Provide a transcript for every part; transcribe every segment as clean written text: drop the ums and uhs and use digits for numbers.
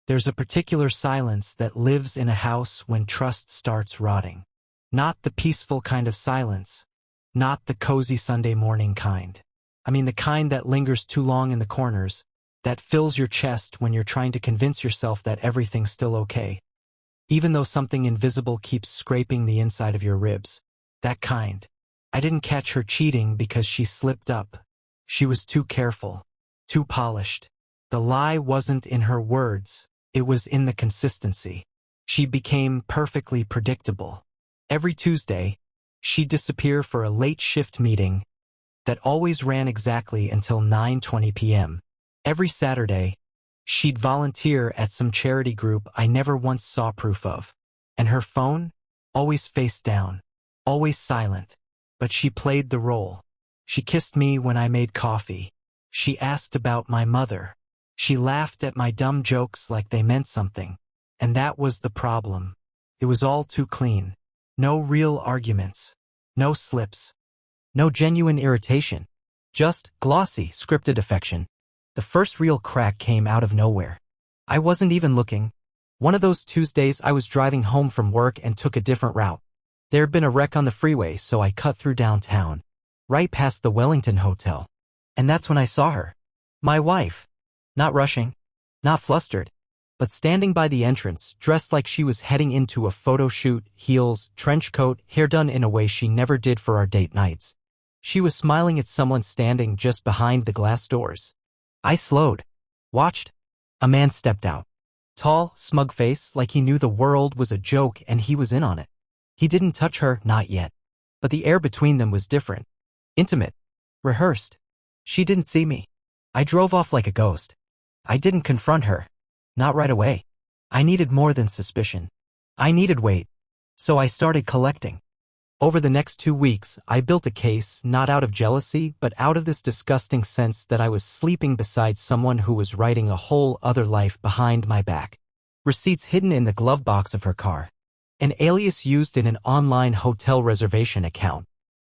There's a particular silence that lives in a house when trust starts rotting. Not the peaceful kind of silence. Not the cozy Sunday morning kind. I mean the kind that lingers too long in the corners, that fills your chest when you're trying to convince yourself that everything's still okay. Even though something invisible keeps scraping the inside of your ribs. That kind. I didn't catch her cheating because she slipped up. She was too careful. Too polished. The lie wasn't in her words. It was in the consistency. She became perfectly predictable. Every Tuesday, she'd disappear for a late shift meeting that always ran exactly until 9:20 p.m. Every Saturday, she'd volunteer at some charity group I never once saw proof of. And her phone? Always face down. Always silent. But she played the role. She kissed me when I made coffee. She asked about my mother. She laughed at my dumb jokes like they meant something. And that was the problem. It was all too clean. No real arguments. No slips. No genuine irritation. Just glossy, scripted affection. The first real crack came out of nowhere. I wasn't even looking. One of those Tuesdays I was driving home from work and took a different route. There had been a wreck on the freeway, so I cut through downtown, right past the Wellington Hotel. And that's when I saw her. My wife. Not rushing. Not flustered. But standing by the entrance, dressed like she was heading into a photo shoot, heels, trench coat, hair done in a way she never did for our date nights. She was smiling at someone standing just behind the glass doors. I slowed. Watched. A man stepped out. Tall, smug face, like he knew the world was a joke and he was in on it. He didn't touch her, not yet. But the air between them was different. Intimate. Rehearsed. She didn't see me. I drove off like a ghost. I didn't confront her. Not right away. I needed more than suspicion. I needed weight. So I started collecting. Over the next 2 weeks, I built a case, not out of jealousy, but out of this disgusting sense that I was sleeping beside someone who was writing a whole other life behind my back. Receipts hidden in the glove box of her car. An alias used in an online hotel reservation account.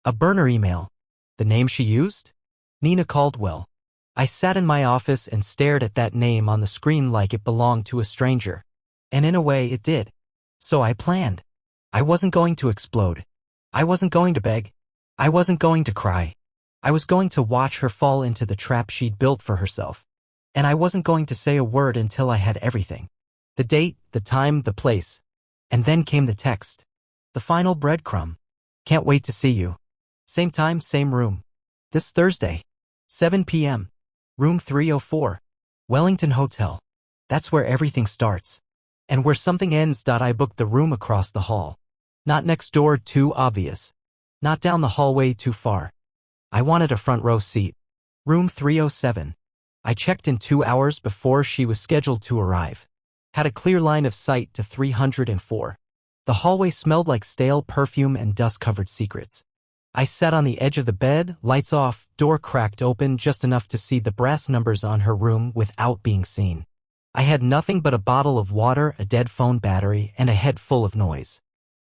A burner email. The name she used? Nina Caldwell. I sat in my office and stared at that name on the screen like it belonged to a stranger. And in a way, it did. So I planned. I wasn't going to explode. I wasn't going to beg. I wasn't going to cry. I was going to watch her fall into the trap she'd built for herself. And I wasn't going to say a word until I had everything. The date, the time, the place. And then came the text. The final breadcrumb. Can't wait to see you. Same time, same room. This Thursday. 7 p.m. Room 304. Wellington Hotel. That's where everything starts. And where something ends. I booked the room across the hall. Not next door, too obvious. Not down the hallway, too far. I wanted a front row seat. Room 307. I checked in 2 hours before she was scheduled to arrive. Had a clear line of sight to 304. The hallway smelled like stale perfume and dust-covered secrets. I sat on the edge of the bed, lights off, door cracked open just enough to see the brass numbers on her room without being seen. I had nothing but a bottle of water, a dead phone battery, and a head full of noise.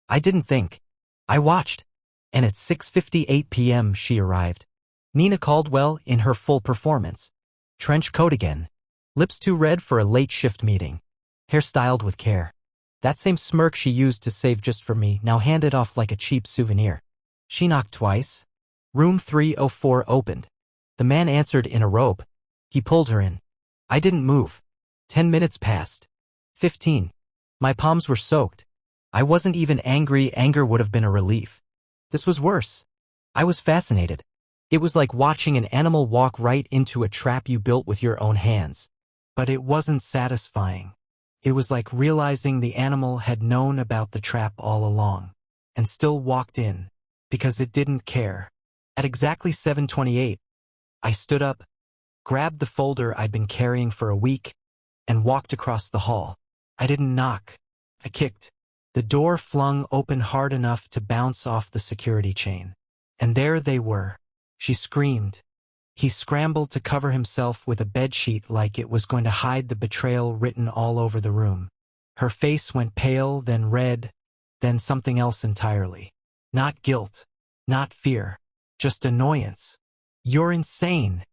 I didn't think. I watched. And at 6:58 p.m. she arrived. Nina Caldwell in her full performance. Trench coat again. Lips too red for a late shift meeting. Hair styled with care. That same smirk she used to save just for me now handed off like a cheap souvenir. She knocked twice. Room 304 opened. The man answered in a robe. He pulled her in. I didn't move. 10 minutes passed. 15. My palms were soaked. I wasn't even angry. Anger would have been a relief. This was worse. I was fascinated. It was like watching an animal walk right into a trap you built with your own hands. But it wasn't satisfying. It was like realizing the animal had known about the trap all along and still walked in because it didn't care. At exactly 7:28, I stood up, grabbed the folder I'd been carrying for a week, and walked across the hall. I didn't knock. I kicked. The door flung open hard enough to bounce off the security chain. And there they were. She screamed. He scrambled to cover himself with a bedsheet like it was going to hide the betrayal written all over the room. Her face went pale, then red, then something else entirely. Not guilt, not fear, just annoyance. "You're insane,"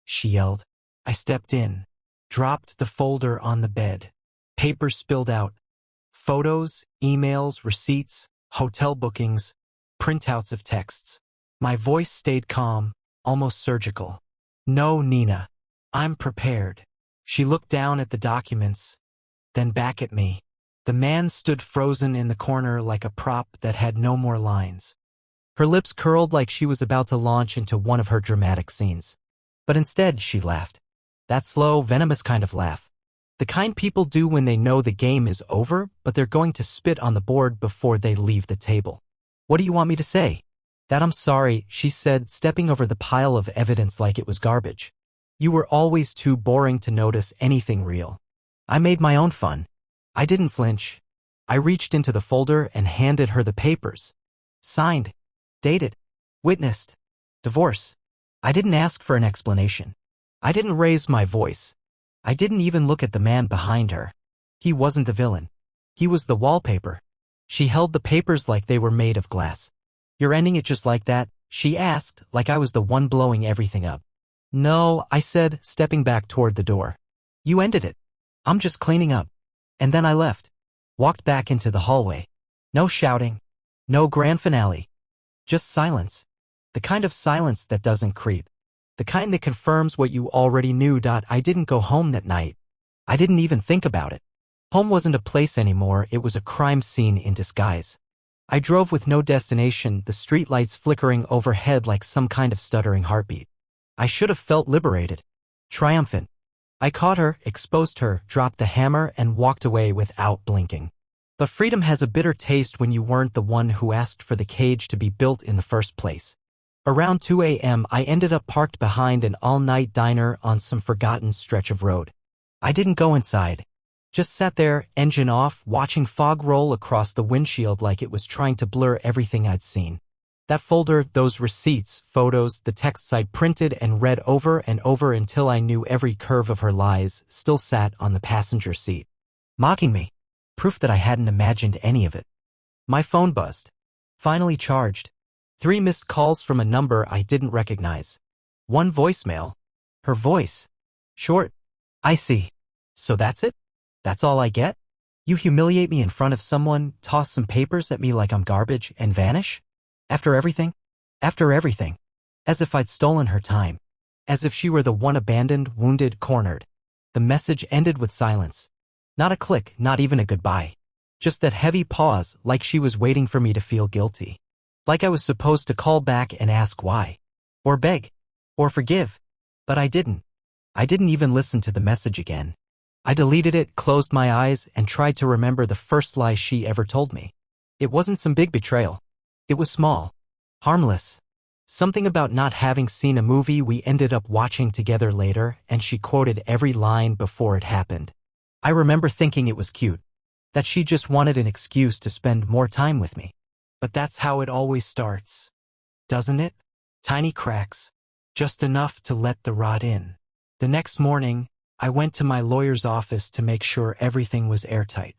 she yelled. I stepped in, dropped the folder on the bed. Papers spilled out. Photos, emails, receipts, hotel bookings, printouts of texts. My voice stayed calm, almost surgical. No, Nina. I'm prepared. She looked down at the documents, then back at me. The man stood frozen in the corner like a prop that had no more lines. Her lips curled like she was about to launch into one of her dramatic scenes. But instead, she laughed. That slow, venomous kind of laugh. The kind people do when they know the game is over, but they're going to spit on the board before they leave the table. What do you want me to say? That I'm sorry, she said, stepping over the pile of evidence like it was garbage. You were always too boring to notice anything real. I made my own fun. I didn't flinch. I reached into the folder and handed her the papers. Signed. Dated. Witnessed. Divorce. I didn't ask for an explanation. I didn't raise my voice. I didn't even look at the man behind her. He wasn't the villain. He was the wallpaper. She held the papers like they were made of glass. You're ending it just like that? She asked, like I was the one blowing everything up. No, I said, stepping back toward the door. You ended it. I'm just cleaning up. And then I left. Walked back into the hallway. No shouting. No grand finale. Just silence. The kind of silence that doesn't creep. The kind that confirms what you already knew. I didn't go home that night. I didn't even think about it. Home wasn't a place anymore, it was a crime scene in disguise. I drove with no destination, the streetlights flickering overhead like some kind of stuttering heartbeat. I should have felt liberated. Triumphant. I caught her, exposed her, dropped the hammer, and walked away without blinking. But freedom has a bitter taste when you weren't the one who asked for the cage to be built in the first place. Around 2 a.m., I ended up parked behind an all-night diner on some forgotten stretch of road. I didn't go inside. Just sat there, engine off, watching fog roll across the windshield like it was trying to blur everything I'd seen. That folder, those receipts, photos, the texts I'd printed and read over and over until I knew every curve of her lies, still sat on the passenger seat. Mocking me. Proof that I hadn't imagined any of it. My phone buzzed. Finally charged. 3 missed calls from a number I didn't recognize. 1 voicemail. Her voice. Short. I see. So that's it? That's all I get? You humiliate me in front of someone, toss some papers at me like I'm garbage, and vanish? After everything? After everything. As if I'd stolen her time. As if she were the one abandoned, wounded, cornered. The message ended with silence. Not a click, not even a goodbye. Just that heavy pause, like she was waiting for me to feel guilty. Like I was supposed to call back and ask why. Or beg. Or forgive. But I didn't. I didn't even listen to the message again. I deleted it, closed my eyes, and tried to remember the first lie she ever told me. It wasn't some big betrayal. It was small. Harmless. Something about not having seen a movie we ended up watching together later, and she quoted every line before it happened. I remember thinking it was cute. That she just wanted an excuse to spend more time with me. But that's how it always starts. Doesn't it? Tiny cracks. Just enough to let the rot in. The next morning, I went to my lawyer's office to make sure everything was airtight.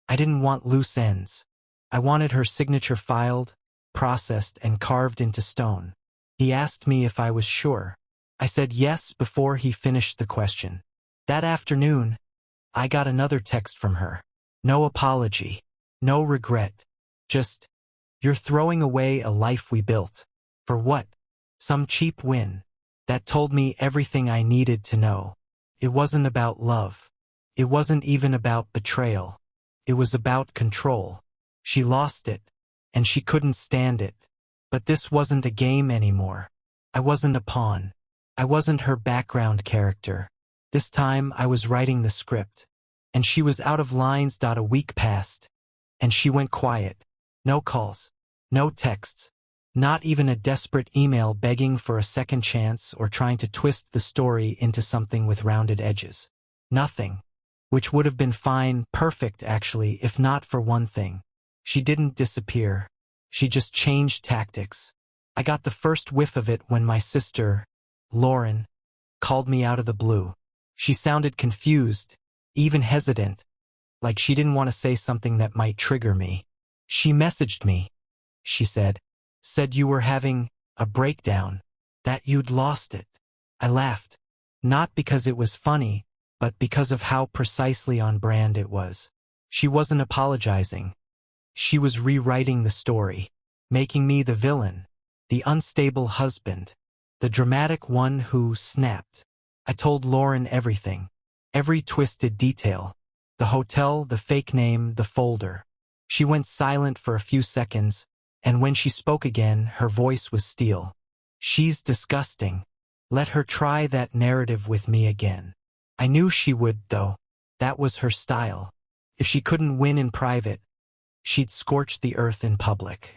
I didn't want loose ends. I wanted her signature filed, processed, and carved into stone. He asked me if I was sure. I said yes before he finished the question. That afternoon, I got another text from her. No apology. No regret. Just, you're throwing away a life we built. For what? Some cheap win. That told me everything I needed to know. It wasn't about love. It wasn't even about betrayal. It was about control. She lost it, and she couldn't stand it. But this wasn't a game anymore. I wasn't a pawn. I wasn't her background character. This time I was writing the script. And she was out of lines. A week passed. And she went quiet. No calls. No texts. Not even a desperate email begging for a second chance or trying to twist the story into something with rounded edges. Nothing. Which would have been fine, perfect actually, if not for one thing. She didn't disappear. She just changed tactics. I got the first whiff of it when my sister, Lauren, called me out of the blue. She sounded confused, even hesitant, like she didn't want to say something that might trigger me. She messaged me. She said you were having a breakdown, that you'd lost it. I laughed. Not because it was funny, but because of how precisely on brand it was. She wasn't apologizing. She was rewriting the story, making me the villain, the unstable husband, the dramatic one who snapped. I told Lauren everything, every twisted detail, the hotel, the fake name, the folder. She went silent for a few seconds, and when she spoke again, her voice was steel. She's disgusting. Let her try that narrative with me again. I knew she would, though. That was her style. If she couldn't win in private, she'd scorch the earth in public.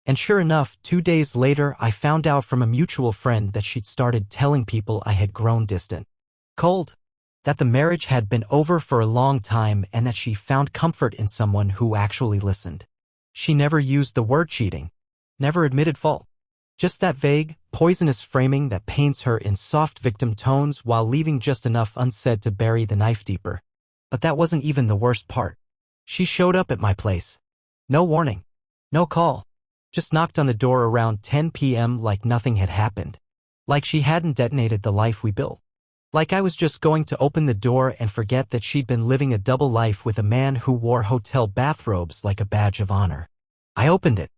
And sure enough, 2 days later, I found out from a mutual friend that she'd started telling people I had grown distant, cold, that the marriage had been over for a long time and that she found comfort in someone who actually listened. She never used the word cheating, never admitted fault. Just that vague, poisonous framing that paints her in soft victim tones while leaving just enough unsaid to bury the knife deeper. But that wasn't even the worst part. She showed up at my place. No warning. No call. Just knocked on the door around 10 p.m. like nothing had happened. Like she hadn't detonated the life we built. Like I was just going to open the door and forget that she'd been living a double life with a man who wore hotel bathrobes like a badge of honor. I opened it.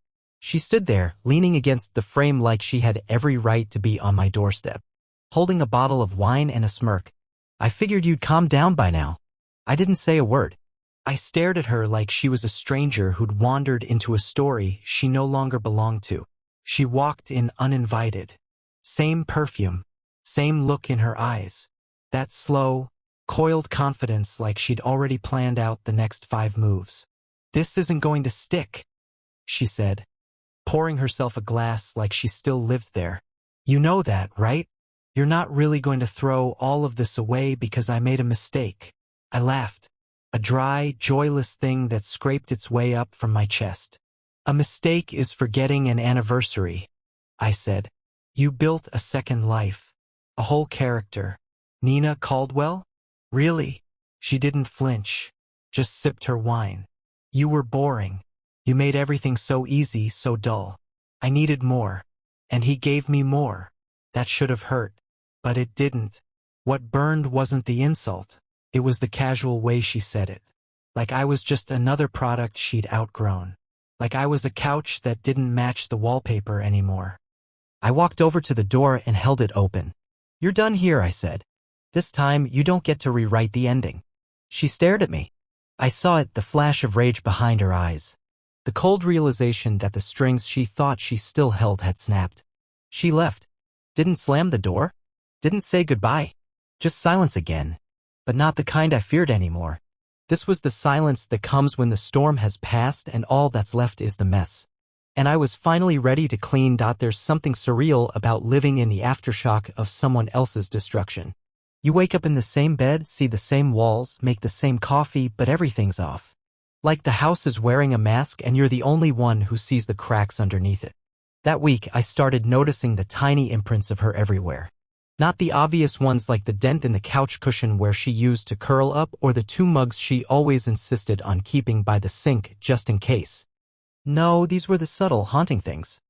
She stood there, leaning against the frame like she had every right to be on my doorstep, holding a bottle of wine and a smirk. I figured you'd calm down by now. I didn't say a word. I stared at her like she was a stranger who'd wandered into a story she no longer belonged to. She walked in uninvited. Same perfume, same look in her eyes. That slow, coiled confidence like she'd already planned out the next 5 moves. "This isn't going to stick," she said, pouring herself a glass like she still lived there. "You know that, right? You're not really going to throw all of this away because I made a mistake." I laughed, a dry, joyless thing that scraped its way up from my chest. "A mistake is forgetting an anniversary," I said. "You built a second life, a whole character. Nina Caldwell? Really?" She didn't flinch, just sipped her wine. "You were boring. You made everything so easy, so dull. I needed more. And he gave me more. That should have hurt. But it didn't. What burned wasn't the insult. It was the casual way she said it. Like I was just another product she'd outgrown. Like I was a couch that didn't match the wallpaper anymore." I walked over to the door and held it open. "You're done here," I said. "This time, you don't get to rewrite the ending." She stared at me. I saw it, the flash of rage behind her eyes. The cold realization that the strings she thought she still held had snapped. She left. Didn't slam the door. Didn't say goodbye. Just silence again. But not the kind I feared anymore. This was the silence that comes when the storm has passed and all that's left is the mess. And I was finally ready to clean. There's something surreal about living in the aftershock of someone else's destruction. You wake up in the same bed, see the same walls, make the same coffee, but everything's off. Like the house is wearing a mask and you're the only one who sees the cracks underneath it. That week, I started noticing the tiny imprints of her everywhere. Not the obvious ones like the dent in the couch cushion where she used to curl up or the 2 mugs she always insisted on keeping by the sink just in case. No, these were the subtle, haunting things.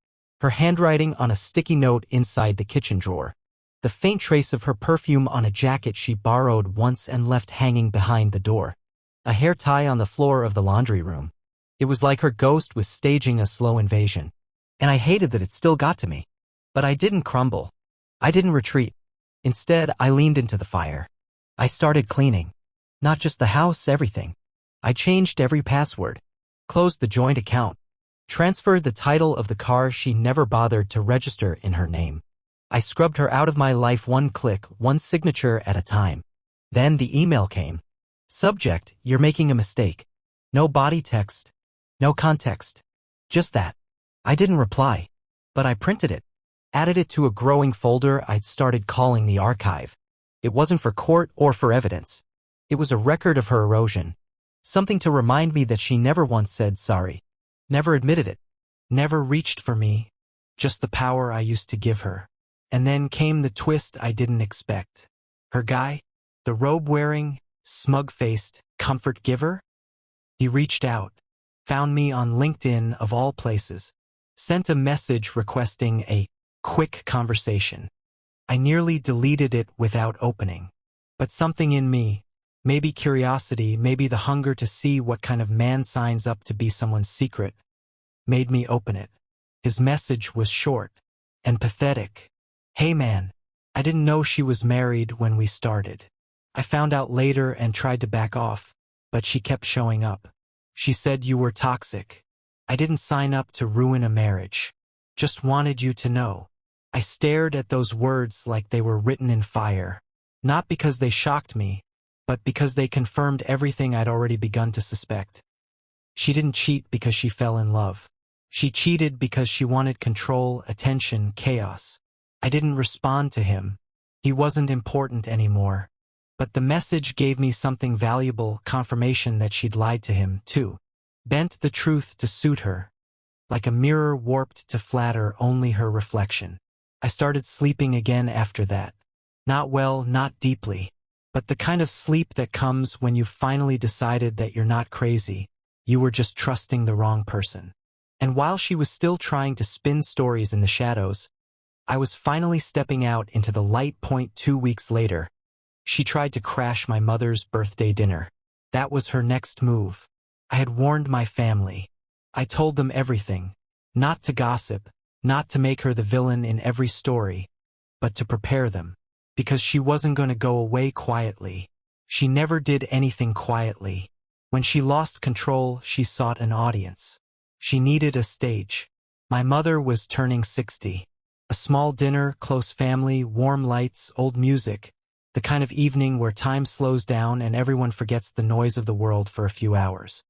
Her handwriting on a sticky note inside the kitchen drawer. The faint trace of her perfume on a jacket she borrowed once and left hanging behind the door. A hair tie on the floor of the laundry room. It was like her ghost was staging a slow invasion. And I hated that it still got to me. But I didn't crumble. I didn't retreat. Instead, I leaned into the fire. I started cleaning. Not just the house, everything. I changed every password. Closed the joint account. Transferred the title of the car she never bothered to register in her name. I scrubbed her out of my life one click, one signature at a time. Then the email came. Subject, "You're making a mistake." No body text. No context. Just that. I didn't reply. But I printed it. Added it to a growing folder I'd started calling the archive. It wasn't for court or for evidence. It was a record of her erosion. Something to remind me that she never once said sorry. Never admitted it. Never reached for me. Just the power I used to give her. And then came the twist I didn't expect. Her guy, the robe-wearing, smug-faced comfort giver? He reached out, found me on LinkedIn of all places, sent a message requesting a quick conversation. I nearly deleted it without opening. But something in me, maybe curiosity, maybe the hunger to see what kind of man signs up to be someone's secret, made me open it. His message was short and pathetic. "Hey man, I didn't know she was married when we started. I found out later and tried to back off, but she kept showing up. She said you were toxic. I didn't sign up to ruin a marriage. Just wanted you to know." I stared at those words like they were written in fire. Not because they shocked me, but because they confirmed everything I'd already begun to suspect. She didn't cheat because she fell in love. She cheated because she wanted control, attention, chaos. I didn't respond to him. He wasn't important anymore. But the message gave me something valuable, confirmation that she'd lied to him, too. Bent the truth to suit her. Like a mirror warped to flatter only her reflection. I started sleeping again after that. Not well, not deeply. But the kind of sleep that comes when you've finally decided that you're not crazy. You were just trusting the wrong person. And while she was still trying to spin stories in the shadows, I was finally stepping out into the light. 2 weeks later, she tried to crash my mother's birthday dinner. That was her next move. I had warned my family. I told them everything. Not to gossip, not to make her the villain in every story, but to prepare them. Because she wasn't going to go away quietly. She never did anything quietly. When she lost control, she sought an audience. She needed a stage. My mother was turning 60. A small dinner, close family, warm lights, old music. The kind of evening where time slows down and everyone forgets the noise of the world for a few hours.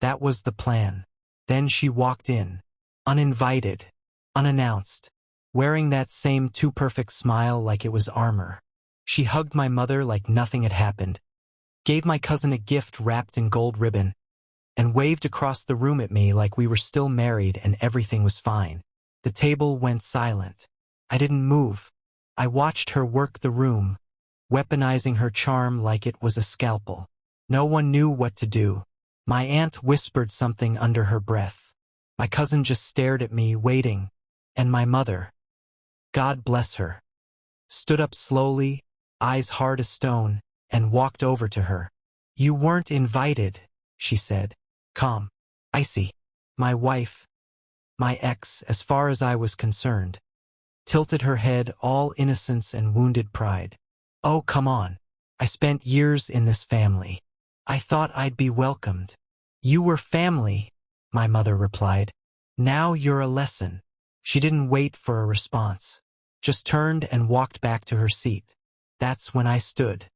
That was the plan. Then she walked in. Uninvited. Unannounced. Wearing that same too-perfect smile like it was armor. She hugged my mother like nothing had happened. Gave my cousin a gift wrapped in gold ribbon. And waved across the room at me like we were still married and everything was fine. The table went silent. I didn't move. I watched her work the room, weaponizing her charm like it was a scalpel. No one knew what to do. My aunt whispered something under her breath. My cousin just stared at me, waiting. And my mother, God bless her, stood up slowly, eyes hard as stone, and walked over to her. "You weren't invited," she said. Calm. Icy. My wife, my ex, as far as I was concerned, tilted her head, all innocence and wounded pride. "Oh, come on. I spent years in this family. I thought I'd be welcomed." "You were family," my mother replied. "Now you're a lesson." She didn't wait for a response. Just turned and walked back to her seat. That's when I stood.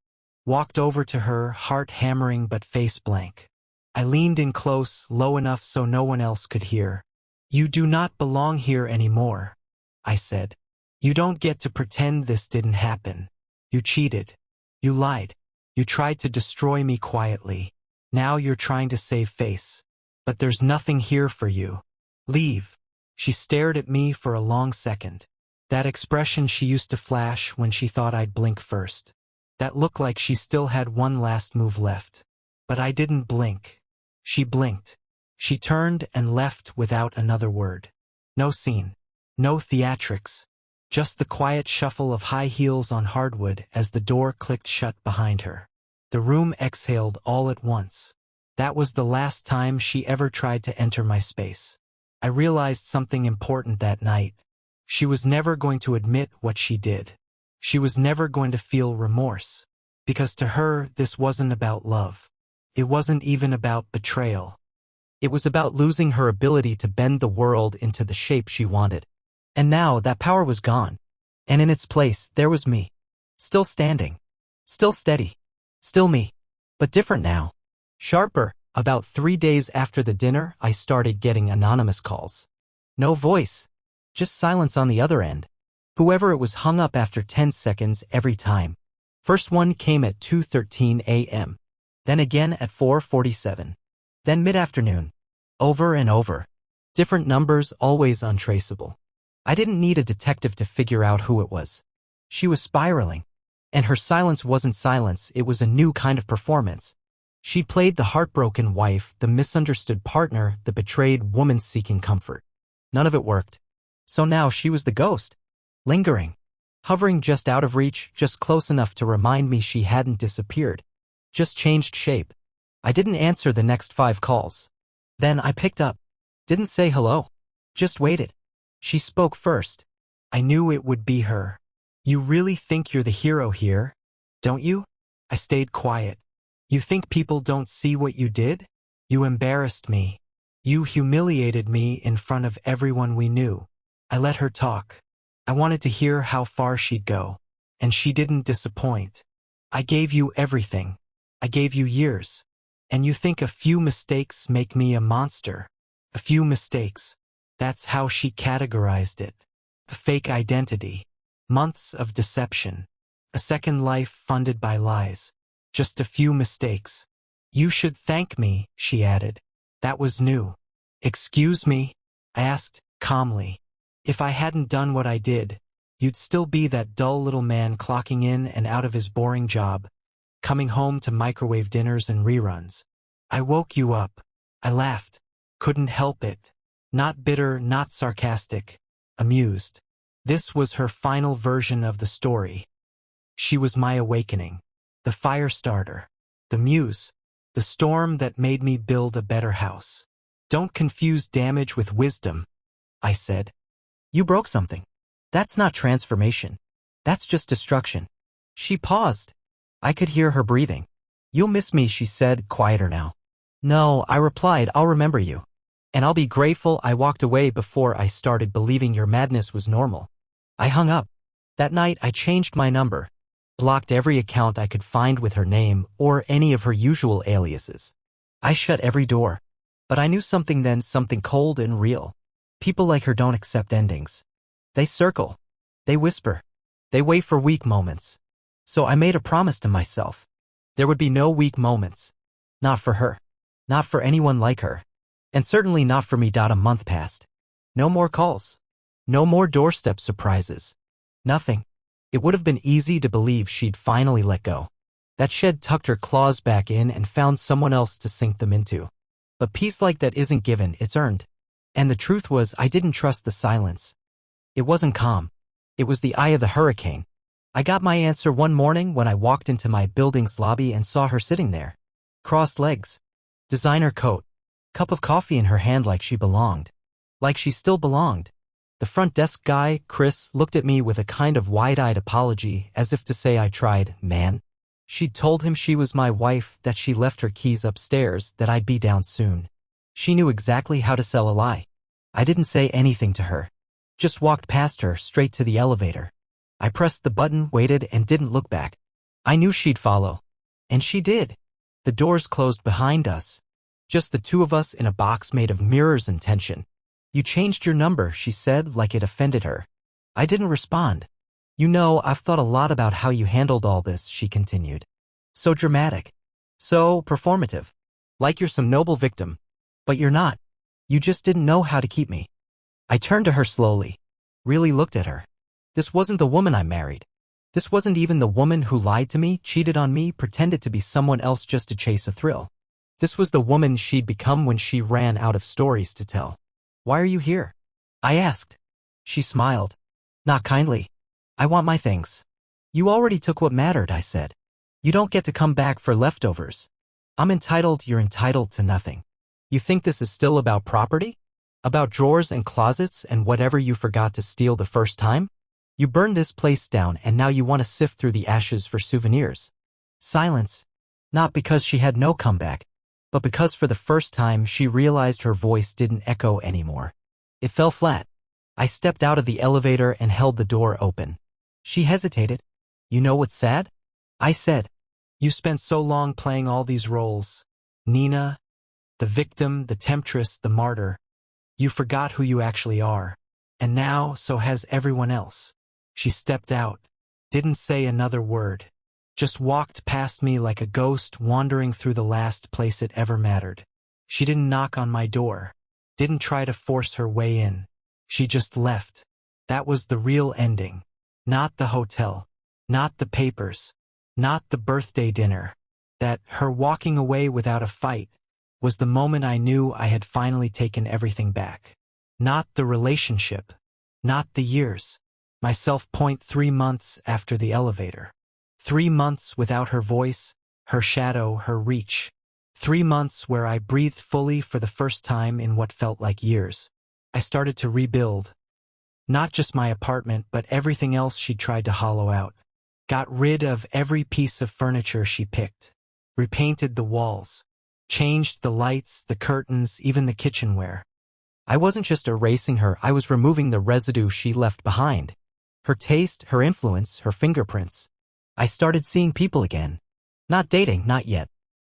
Walked over to her, heart hammering but face blank. I leaned in close, low enough so no one else could hear. "You do not belong here anymore," I said. "You don't get to pretend this didn't happen. You cheated. You lied. You tried to destroy me quietly. Now you're trying to save face. But there's nothing here for you. Leave." She stared at me for a long second. That expression she used to flash when she thought I'd blink first. That looked like she still had one last move left. But I didn't blink. She blinked. She turned and left without another word. No scene. No theatrics. Just the quiet shuffle of high heels on hardwood as the door clicked shut behind her. The room exhaled all at once. That was the last time she ever tried to enter my space. I realized something important that night. She was never going to admit what she did. She was never going to feel remorse. Because to her, this wasn't about love. It wasn't even about betrayal. It was about losing her ability to bend the world into the shape she wanted. And now that power was gone. And in its place, there was me. Still standing. Still steady. Still me. But different now. Sharper. About 3 days after the dinner, I started getting anonymous calls. No voice. Just silence on the other end. Whoever it was hung up after 10 seconds every time. First one came at 2:13 a.m. Then again at 4:47. Then mid-afternoon. Over and over. Different numbers, always untraceable. I didn't need a detective to figure out who it was. She was spiraling. And her silence wasn't silence, it was a new kind of performance. She'd played the heartbroken wife, the misunderstood partner, the betrayed woman seeking comfort. None of it worked. So now she was the ghost. Lingering. hovering just out of reach, just close enough to remind me she hadn't disappeared. Just changed shape. I didn't answer the next 5 calls. Then I picked up. Didn't say hello. Just waited. She spoke first. I knew it would be her. You really think you're the hero here, don't you? I stayed quiet. You think people don't see what you did? You embarrassed me. You humiliated me in front of everyone we knew. I let her talk. I wanted to hear how far she'd go. And she didn't disappoint. I gave you everything. I gave you years. And you think a few mistakes make me a monster? A few mistakes. That's how she categorized it. A fake identity. Months of deception. A second life funded by lies. Just a few mistakes. You should thank me, she added. That was new. Excuse me? I asked, calmly. If I hadn't done what I did, you'd still be that dull little man clocking in and out of his boring job, coming home to microwave dinners and reruns. I woke you up. I laughed. Couldn't help it. Not bitter, not sarcastic. Amused. This was her final version of the story. She was my awakening. The fire starter. The muse. The storm that made me build a better house. Don't confuse damage with wisdom, I said. You broke something. That's not transformation. That's just destruction. She paused. I could hear her breathing. You'll miss me, she said, quieter now. No, I replied, I'll remember you. And I'll be grateful I walked away before I started believing your madness was normal. I hung up. That night I changed my number, blocked every account I could find with her name or any of her usual aliases. I shut every door. But I knew something then, something cold and real. People like her don't accept endings. They circle. They whisper. They wait for weak moments. So I made a promise to myself. There would be no weak moments. Not for her. Not for anyone like her. And certainly not for me. A month passed. No more calls. No more doorstep surprises. Nothing. It would have been easy to believe she'd finally let go. That she'd tucked her claws back in and found someone else to sink them into. But peace like that isn't given, it's earned. And the truth was, I didn't trust the silence. It wasn't calm. It was the eye of the hurricane. I got my answer one morning when I walked into my building's lobby and saw her sitting there. Crossed legs. Designer coat. Cup of coffee in her hand, like she belonged. Like she still belonged. The front desk guy, Chris, looked at me with a kind of wide-eyed apology, as if to say I tried, man. She'd told him she was my wife, that she left her keys upstairs, that I'd be down soon. She knew exactly how to sell a lie. I didn't say anything to her. Just walked past her, straight to the elevator. I pressed the button, waited, and didn't look back. I knew she'd follow. And she did. The doors closed behind us. Just the two of us in a box made of mirrors and tension. You changed your number, she said, like it offended her. I didn't respond. You know, I've thought a lot about how you handled all this, she continued. So dramatic. So performative. Like you're some noble victim. But you're not. You just didn't know how to keep me. I turned to her slowly. Really looked at her. This wasn't the woman I married. This wasn't even the woman who lied to me, cheated on me, pretended to be someone else just to chase a thrill. This was the woman she'd become when she ran out of stories to tell. Why are you here? I asked. She smiled. Not kindly. I want my things. You already took what mattered, I said. You don't get to come back for leftovers. I'm entitled, you're entitled to nothing. You think this is still about property? About drawers and closets and whatever you forgot to steal the first time? You burned this place down and now you want to sift through the ashes for souvenirs. Silence. Not because she had no comeback, but because for the first time she realized her voice didn't echo anymore. It fell flat. I stepped out of the elevator and held the door open. She hesitated. You know what's sad? I said. You spent so long playing all these roles. Nina, the victim, the temptress, the martyr. You forgot who you actually are. And now, so has everyone else. She stepped out. Didn't say another word. Just walked past me like a ghost wandering through the last place it ever mattered. She didn't knock on my door. Didn't try to force her way in. She just left. That was the real ending. Not the hotel. Not the papers. Not the birthday dinner. That, her walking away without a fight, was the moment I knew I had finally taken everything back. Not the relationship. Not the years. Myself. 3 months after the elevator. 3 months without her voice, her shadow, her reach. 3 months where I breathed fully for the first time in what felt like years. I started to rebuild. Not just my apartment, but everything else she tried to hollow out. Got rid of every piece of furniture she picked. Repainted the walls. Changed the lights, the curtains, even the kitchenware. I wasn't just erasing her, I was removing the residue she left behind. Her taste, her influence, her fingerprints. I started seeing people again. Not dating, not yet.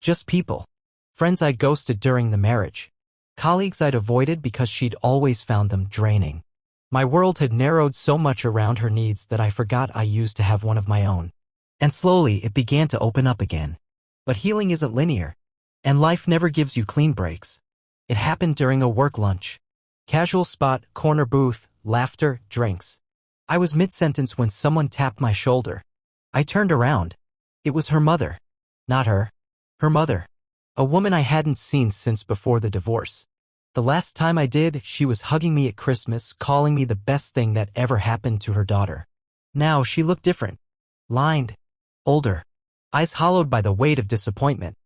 Just people. Friends I'd ghosted during the marriage. Colleagues I'd avoided because she'd always found them draining. My world had narrowed so much around her needs that I forgot I used to have one of my own. And slowly it began to open up again. But healing isn't linear. And life never gives you clean breaks. It happened during a work lunch. Casual spot, corner booth, laughter, drinks. I was mid-sentence when someone tapped my shoulder. I turned around. It was her mother. Not her. Her mother. A woman I hadn't seen since before the divorce. The last time I did, she was hugging me at Christmas, calling me the best thing that ever happened to her daughter. Now she looked different. Lined. Older. Eyes hollowed by the weight of disappointment.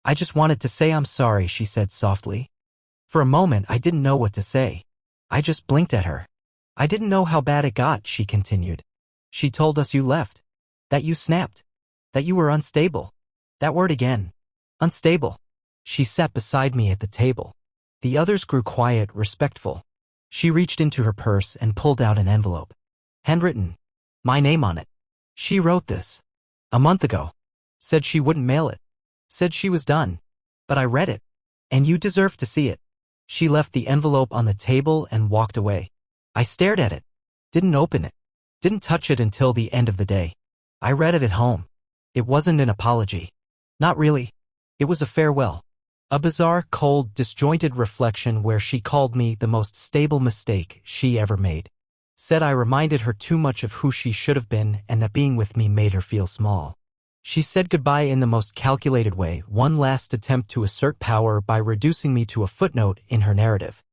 I just wanted to say I'm sorry, she said softly. For a moment, I didn't know what to say. I just blinked at her. I didn't know how bad it got, she continued. She told us you left. That you snapped. That you were unstable. That word again. Unstable. She sat beside me at the table. The others grew quiet, respectful. She reached into her purse and pulled out an envelope. Handwritten. My name on it. She wrote this. A month ago. Said she wouldn't mail it. Said she was done. But I read it. And you deserve to see it. She left the envelope on the table and walked away. I stared at it. Didn't open it. Didn't touch it until the end of the day. I read it at home. It wasn't an apology. Not really. It was a farewell. A bizarre, cold, disjointed reflection where she called me the most stable mistake she ever made. Said I reminded her too much of who she should have been and that being with me made her feel small. She said goodbye in the most calculated way, one last attempt to assert power by reducing me to a footnote in her narrative.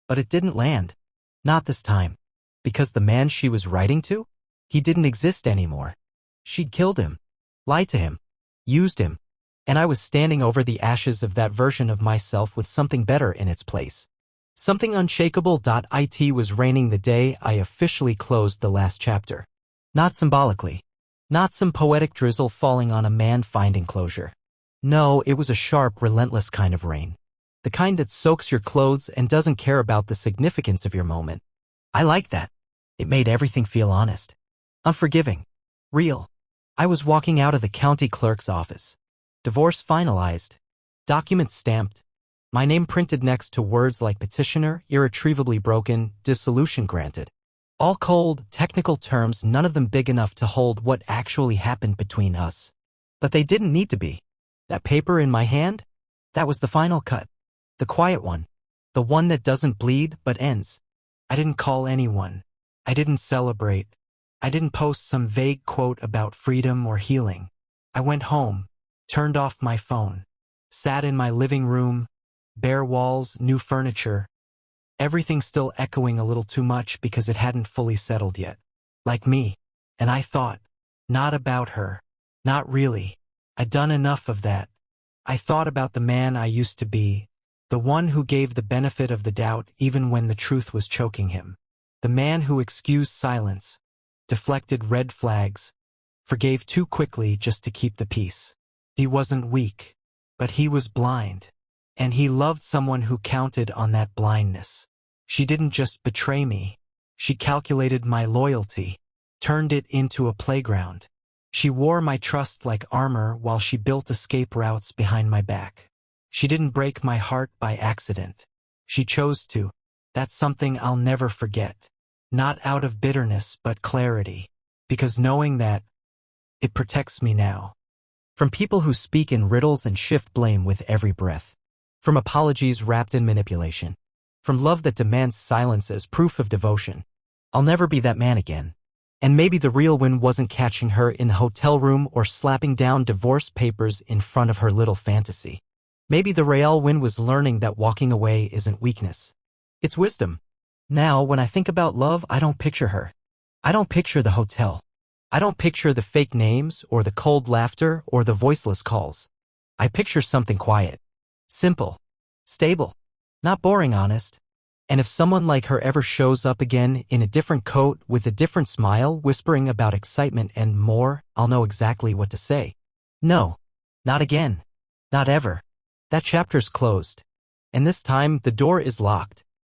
But it didn't land. Not this time. Because the man she was writing to? He didn't exist anymore. She'd killed him. Lied to him. Used him. And I was standing over the ashes of that version of myself with something better in its place. Something unshakable. It was raining the day I officially closed the last chapter. Not symbolically. Not some poetic drizzle falling on a man finding closure. No, it was a sharp, relentless kind of rain. The kind that soaks your clothes and doesn't care about the significance of your moment. I liked that. It made everything feel honest. Unforgiving. Real. I was walking out of the county clerk's office. Divorce finalized. Documents stamped. My name printed next to words like petitioner, irretrievably broken, dissolution granted. All cold, technical terms, none of them big enough to hold what actually happened between us. But they didn't need to be. That paper in my hand? That was the final cut. The quiet one. The one that doesn't bleed but ends. I didn't call anyone. I didn't celebrate. I didn't post some vague quote about freedom or healing. I went home, turned off my phone, sat in my living room, bare walls, new furniture. Everything still echoing a little too much because it hadn't fully settled yet. Like me. And I thought, not about her. Not really. I'd done enough of that. I thought about the man I used to be, the one who gave the benefit of the doubt even when the truth was choking him. The man who excused silence, deflected red flags, forgave too quickly just to keep the peace. He wasn't weak, but he was blind. And he loved someone who counted on that blindness. She didn't just betray me. She calculated my loyalty, turned it into a playground. She wore my trust like armor while she built escape routes behind my back. She didn't break my heart by accident. She chose to. That's something I'll never forget. Not out of bitterness, but clarity. Because knowing that, it protects me now. From people who speak in riddles and shift blame with every breath. From apologies wrapped in manipulation. From love that demands silence as proof of devotion. I'll never be that man again. And maybe the real win wasn't catching her in the hotel room or slapping down divorce papers in front of her little fantasy. Maybe the real win was learning that walking away isn't weakness. It's wisdom. Now, when I think about love, I don't picture her. I don't picture the hotel. I don't picture the fake names or the cold laughter or the voiceless calls. I picture something quiet, simple, stable, not boring, honest. And if someone like her ever shows up again in a different coat with a different smile, whispering about excitement and more, I'll know exactly what to say. No, not again. Not ever. That chapter's closed. And this time, the door is locked.